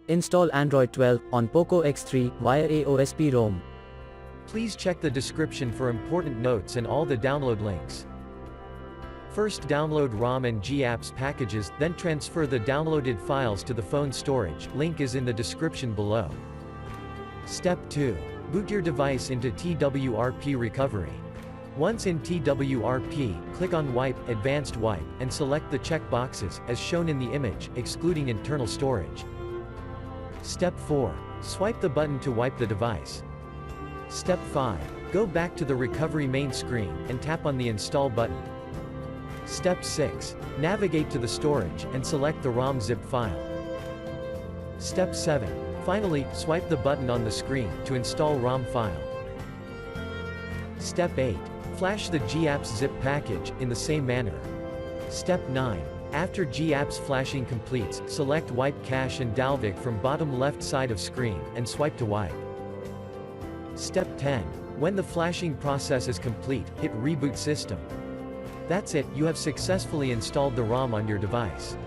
Install Android 12 on Poco X3 via AOSP ROM. Please check the description for important notes and all the download links. First download ROM and GApps packages, then transfer the downloaded files to the phone storage, link is in the description below. Step 2. Boot your device into TWRP recovery. Once in TWRP, click on Wipe, Advanced Wipe, and select the check boxes, as shown in the image, excluding internal storage. Step 4. Swipe the button to wipe the device. Step 5. Go back to the recovery main screen, and tap on the Install button. Step 6. Navigate to the storage, and select the ROM zip file. Step 7. Finally, swipe the button on the screen, to install ROM file. Step 8. Flash the GApps zip package, in the same manner. Step 9. After GApps flashing completes, select Wipe Cache and Dalvik from bottom left side of screen, and swipe to wipe. Step 10. When the flashing process is complete, hit Reboot System. That's it, you have successfully installed the ROM on your device.